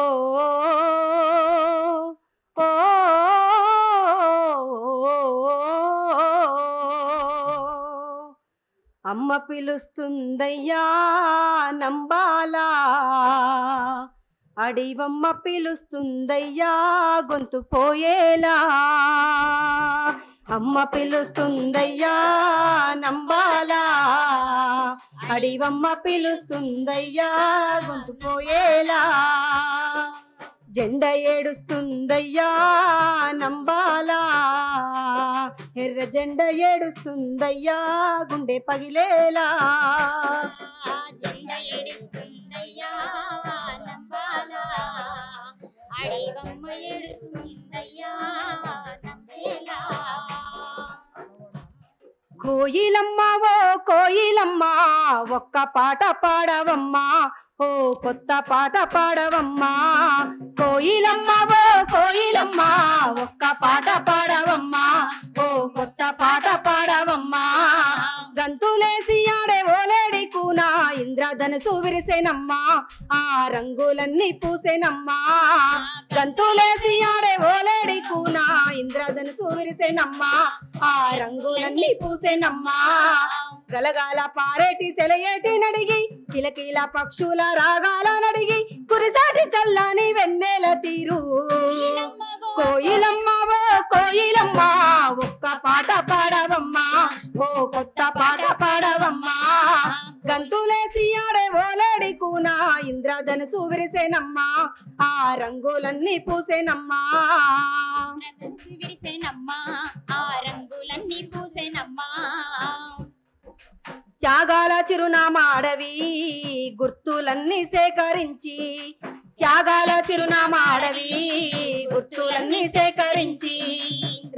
ఓ అమ్మ పిలుస్తుందయ్యా నంబాలా అడివమ్మ పిలుస్తుందయ్యా గొంతు పోయేలా అమ్మ పిలుస్తుందయ్యా నంబాలా అడివమ్మ పిలుస్తుందయ్యా గొంతు పోయేలా జెండ ఏడుస్తుందయ్యా నంబాలా ఎర్ర జెండ ఏడుస్తుందయ్యా గుండె పగిలేలా జెండ ఏడుస్తుందయ్యా నంబాలా అడివమ్మ ఏడుస్తుందయ్యా నంబేలా కోయిలమ్మ ఓ కోయిలమ్మ ఒక్క పాట పాడవమ్మా ఓ కొత్త పాట పాడవమ్మా కోయిలమ్మ ఓ కోయిలమ్మ ఒక్క పాట పాడవమ్మా ఓ కొత్త పాట పాడవమ్మా గంతులేసి ఆడే ఓలేడి కూనా ఇంద్రధనుసు విరిసెనమ్మా ఆ రంగులన్నీ పూసెనమ్మా గంతులేసి ఆడే ఓలేడి కూనా ఇంద్రధనుసు విరిసెనమ్మా ఆ రంగులన్నీ పూసెనమ్మా గలగాల పారేటి సెలయేటి నడిగి కిలకిల పక్షుల రాగాల నడిగి కురిసాటి చల్లని వెన్నెల తీరు కోయిలమ్మ ఓ కోయిలమ్మ ఒక్క పాట పాడవమ్మా ఓ కొత్త పాట పాడవమ్మా గంతులేసి ఆడే ఓలేడి కూనా ఇంద్రధనుసు విరిసెనమ్మా ఆ రంగులన్నీ పూసెనమ్మా విరిసెనమ్మా ఆ రంగులన్నీ పూసెనమ్మా త్యాగాల చిరునామా అడవి గుర్తులన్నీ సేకరించి త్యాగాల చిరునామా అడవి గుర్తులన్నీ సేకరించి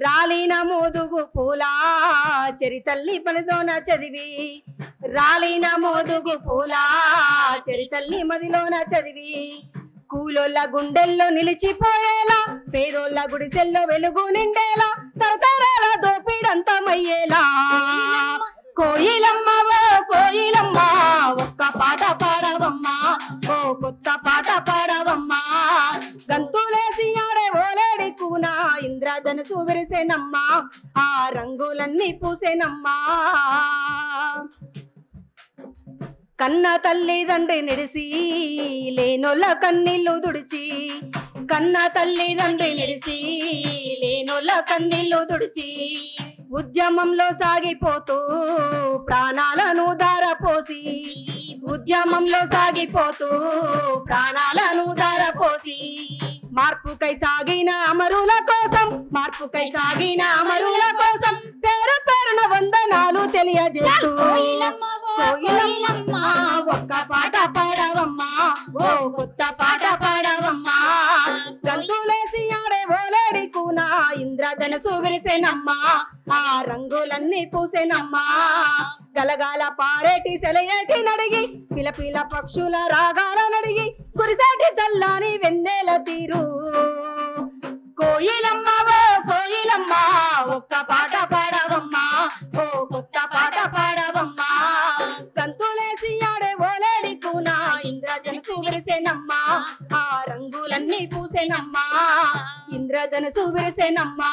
రాలిన మోదుగు పూల చరితల్లి పనిలోన చదివి రాలిన మోదుగు పూల చరితల్లి మదిలోన చదివి కూలోళ్ళ గుండెల్లో నిలిచిపోయేలా పేదోళ్ళ గుడిసెల్లో వెలుగు నిండేలా తరతరాల దోపిడంతమయ్యేలా కోయిలమ్మ ఓ కోయిలమ్మ ఒక్క పాట పాడవమ్మా ఓ కొత్త పాట పాడవమ్మా గంతులేసి ఆడే ఓలేడి కూనా ఇంద్రధనుసు విరిసెనమ్మా ఆ రంగులన్నీ పూసెనమ్మా కన్న తల్లిదండ్రి నిడిసి లేనోళ్ళ కన్నీళ్లు తుడిచి కన్న తల్లిదండ్రి నిడిసి లేనోళ్ళ కన్నీళ్లు తుడిచి ఉద్యమంలో సాగిపోతూ ప్రాణాలను ధారపోసి ఉద్యమంలో సాగిపోతూ ప్రాణాలను ధారపోసి మార్పుకై సాగిన అమరుల కోసం మార్పుకై సాగిన అమరుల కోసం పేరు పేరున వందనాలు తెలియజేస్తూ కోయిలమ్మ ఒక్క పాట పాడవమ్మా ఓ కొత్త పాట పాడవమ్మా గంతులేసి ఆడే ఓలేడి కూనా ఇంద్రధనుసు విరిసెనమ్మా ఆ రంగులన్నీ పూసెనమ్మా గలగాల పారేటి సెలయేటి నడిగి పిలపిల పక్షుల రాగాల నడిగి కురిసాటి చల్లని వెన్నెల తీరు కోయిలమ్మ ఓ కోయిలమ్మ ఒక్క పాట పాడవమ్మా ఓ కొత్త పాట పాడవమ్మా గంతులేసి ఆడే ఓలేడి కూనా ఇంద్రధనుసు విరిసెనమ్మా ఆ రంగులన్నీ పూసెనమ్మా ఇంద్రధనుసు విరిసెనమ్మా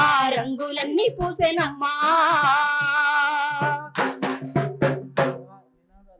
ఆ రంగులన్నీ పూసెనమ్మా